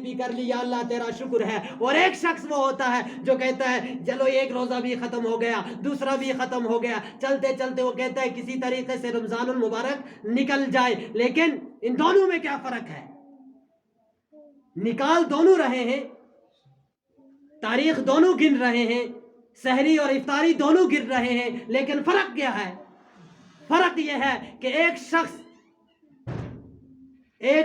بھی کر لی، یا اللہ تیرا شکر ہے. اور ایک شخص وہ ہوتا ہے جو کہتا ہے چلو ایک روزہ بھی ختم ہو گیا، دوسرا بھی ختم ہو گیا، چلتے چلتے وہ کہتا ہے کسی طریقے سے رمضان المبارک نکل جائے. لیکن ان دونوں میں کیا فرق ہے؟ نکال دونوں رہے ہیں، تاریخ دونوں گن رہے ہیں، سحری اور افطاری دونوں گر رہے ہیں، لیکن فرق کیا ہے؟ فرق یہ ہے کہ ایک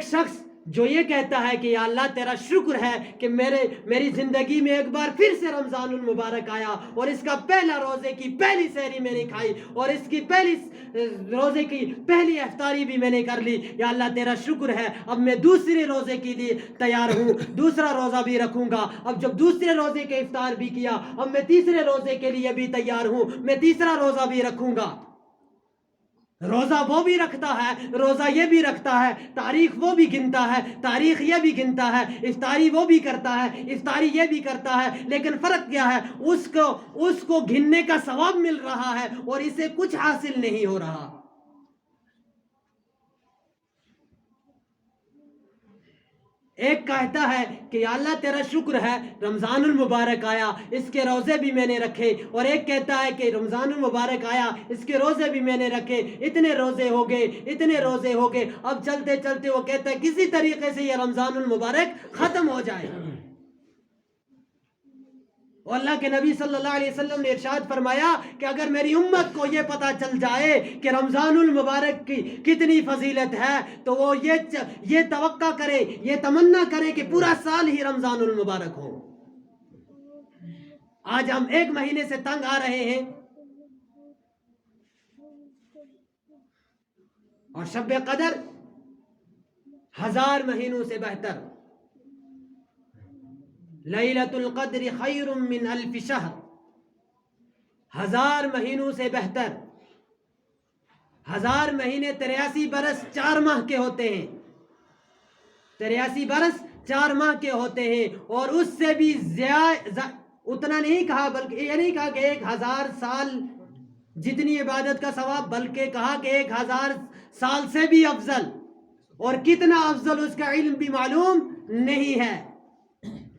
شخص جو یہ کہتا ہے کہ یا اللہ تیرا شکر ہے کہ میری زندگی میں ایک بار پھر سے رمضان المبارک آیا اور اس کا پہلا روزے کی پہلی سحری میں نے کھائی اور اس کی پہلی روزے کی پہلی افطاری بھی میں نے کر لی، یا اللہ تیرا شکر ہے، اب میں دوسرے روزے کے لیے تیار ہوں، دوسرا روزہ بھی رکھوں گا. اب جب دوسرے روزے کے افطار بھی کیا، اب میں تیسرے روزے کے لیے بھی تیار ہوں، میں تیسرا روزہ بھی رکھوں گا. روزہ وہ بھی رکھتا ہے، روزہ یہ بھی رکھتا ہے، تاریخ وہ بھی گنتا ہے، تاریخ یہ بھی گنتا ہے، افطاری وہ بھی کرتا ہے، افطاری یہ بھی کرتا ہے، لیکن فرق کیا ہے؟ اس کو گننے کا ثواب مل رہا ہے اور اسے کچھ حاصل نہیں ہو رہا. ایک کہتا ہے کہ یا اللہ تیرا شکر ہے رمضان المبارک آیا، اس کے روزے بھی میں نے رکھے، اور ایک کہتا ہے کہ رمضان المبارک آیا، اس کے روزے بھی میں نے رکھے، اتنے روزے ہو گئے، اتنے روزے ہو گئے. اب چلتے چلتے وہ کہتا ہے کسی طریقے سے یہ رمضان المبارک ختم ہو جائے. اور اللہ کے نبی صلی اللہ علیہ وسلم نے ارشاد فرمایا کہ اگر میری امت کو یہ پتا چل جائے کہ رمضان المبارک کی کتنی فضیلت ہے تو وہ یہ توقع کرے، یہ تمنا کرے کہ پورا سال ہی رمضان المبارک ہو. آج ہم ایک مہینے سے تنگ آ رہے ہیں اور شب قدر 1000 مہینوں سے بہتر. لیلۃ القدر خیر من الف شہر، 1000 مہینوں سے بہتر. 1000 مہینے 83 برس 4 ماہ کے ہوتے ہیں، 83 برس 4 ماہ کے ہوتے ہیں. اور اس سے بھی زیادہ اتنا نہیں کہا، بلکہ یہ نہیں کہا کہ 1000 سال جتنی عبادت کا ثواب، بلکہ کہا کہ 1000 سال سے بھی افضل. اور کتنا افضل اس کا علم بھی معلوم نہیں ہے،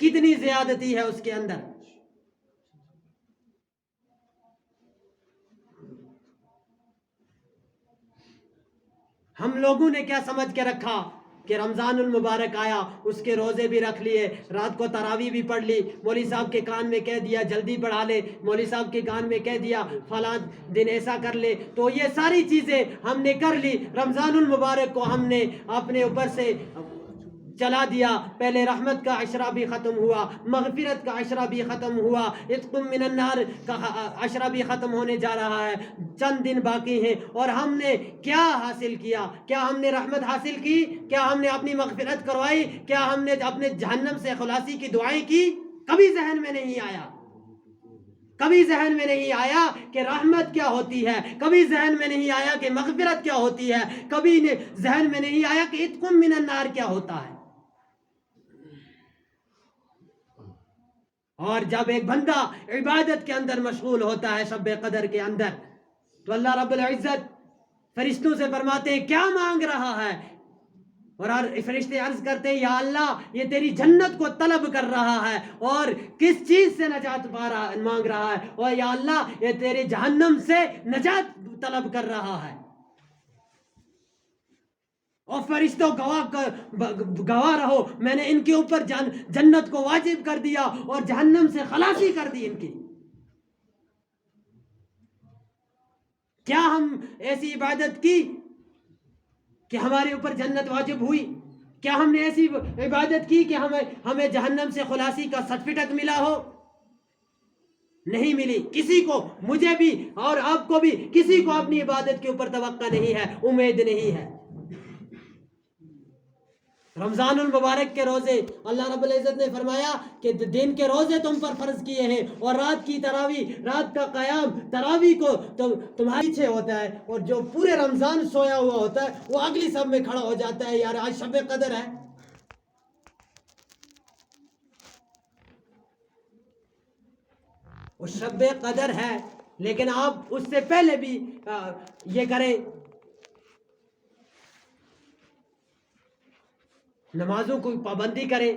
کتنی زیادتی ہے اس کے اندر. ہم لوگوں نے کیا سمجھ کے رکھا کہ رمضان المبارک آیا، اس کے روزے بھی رکھ لیے، رات کو تراویح بھی پڑھ لی، مولوی صاحب کے کان میں کہہ دیا جلدی پڑھا لے، مولوی صاحب کے کان میں کہہ دیا فلاں دن ایسا کر لے، تو یہ ساری چیزیں ہم نے کر لی. رمضان المبارک کو ہم نے اپنے اوپر سے چلا دیا. پہلے رحمت کا عشرہ بھی ختم ہوا، مغفرت کا عشرہ بھی ختم ہوا، عتق من النار کا عشرہ بھی ختم ہونے جا رہا ہے، چند دن باقی ہیں. اور ہم نے کیا حاصل کیا؟ کیا ہم نے رحمت حاصل کی؟ کیا ہم نے اپنی مغفرت کروائی؟ کیا ہم نے اپنے جہنم سے خلاصی کی دعائیں کی؟ کبھی ذہن میں نہیں آیا. کبھی ذہن میں نہیں آیا کہ رحمت کیا ہوتی ہے، کبھی ذہن میں نہیں آیا کہ مغفرت کیا ہوتی ہے، کبھی ذہن میں نہیں آیا کہ عتق من النار کیا ہوتا ہے. اور جب ایک بندہ عبادت کے اندر مشغول ہوتا ہے شب قدر کے اندر، تو اللہ رب العزت فرشتوں سے فرماتے ہیں کیا مانگ رہا ہے؟ اور فرشتے عرض کرتے ہیں یا اللہ یہ تیری جنت کو طلب کر رہا ہے. اور کس چیز سے نجات مانگ رہا ہے؟ اور یا اللہ یہ تیرے جہنم سے نجات طلب کر رہا ہے. اور فرشتوں گواہ رہو میں نے ان کے اوپر جنت کو واجب کر دیا اور جہنم سے خلاصی کر دی ان کی. کیا ہم ایسی عبادت کی کہ ہمارے اوپر جنت واجب ہوئی؟ کیا ہم نے ایسی عبادت کی کہ ہمیں جہنم سے خلاصی کا سرٹیفکیٹ ملا ہو؟ نہیں ملی. کسی کو، مجھے بھی اور آپ کو بھی، کسی کو اپنی عبادت کے اوپر توقع نہیں ہے، امید نہیں ہے. رمضان المبارک کے روزے اللہ رب العزت نے فرمایا کہ دن کے روزے تم پر فرض کیے ہیں، اور رات کی تراویح، رات کا قیام تراویح کو تمہارے پیچھے ہوتا ہے، اور جو پورے رمضان سویا ہوا ہوتا ہے وہ اگلی صف میں کھڑا ہو جاتا ہے. یار آج شب قدر ہے. وہ شب قدر ہے، لیکن آپ اس سے پہلے بھی یہ کریں، نمازوں کو پابندی کریں.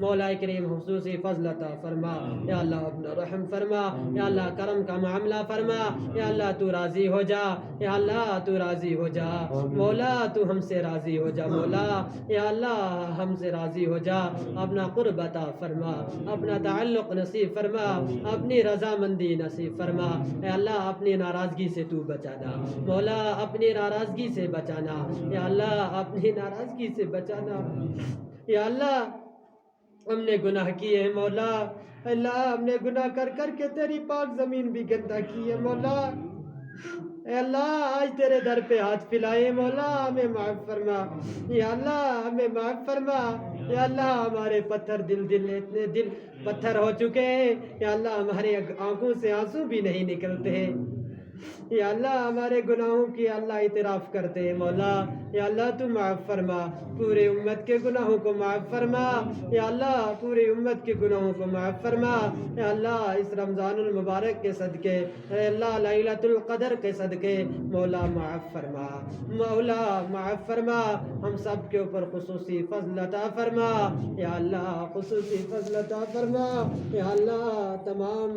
مولا کریم خصوصی فضل عطا فرما یا اللہ، اپنا رحم فرما یا اللہ، کرم کا معاملہ فرما یا اللہ، تو راضی ہو جا یا اللہ، تو راضی ہو جا مولا، تو ہم سے راضی ہو جا مولا یا اللہ، ہم سے راضی ہو جا. اپنا قرب عطا فرما، اپنا تعلق نصیب فرما، اپنی رضامندی نصیب فرما یا اللہ. اپنی ناراضگی سے تو بچانا مولا، اپنی ناراضگی سے بچانا یا اللہ، اپنی ناراضگی سے بچانا یا اللہ. ہم نے گناہ کیے ہیں مولا، اللہ ہم نے گناہ کر کر کے تیری پاک زمین بھی گندا کی ہے مولا. اے اللہ، آج تیرے در پہ ہاتھ پھیلائے مولا، ہمیں معاف فرما یا اللہ، ہمیں معاف فرما یا اللہ. ہمارے پتھر اتنے دل پتھر ہو چکے ہیں یا اللہ، ہمارے آنکھوں سے آنسو بھی نہیں نکلتے یا اللہ. ہمارے گناہوں کی اللہ اعتراف کرتے ہیں مولا یا اللہ. تو معاف فرما، پورے امت کے گناہوں کو معاف فرما یا اللہ، پوری امت کے گناہوں کو معاف فرما یا اللہ. اس رمضان المبارک کے صدقے اے اللہ، لیلۃ القدر کے صدقے مولا معاف فرما، مولا معاف فرما. ہم سب کے اوپر خصوصی فضل عطا فرما یا اللہ، خصوصی فضل عطا فرما یا اللہ. تمام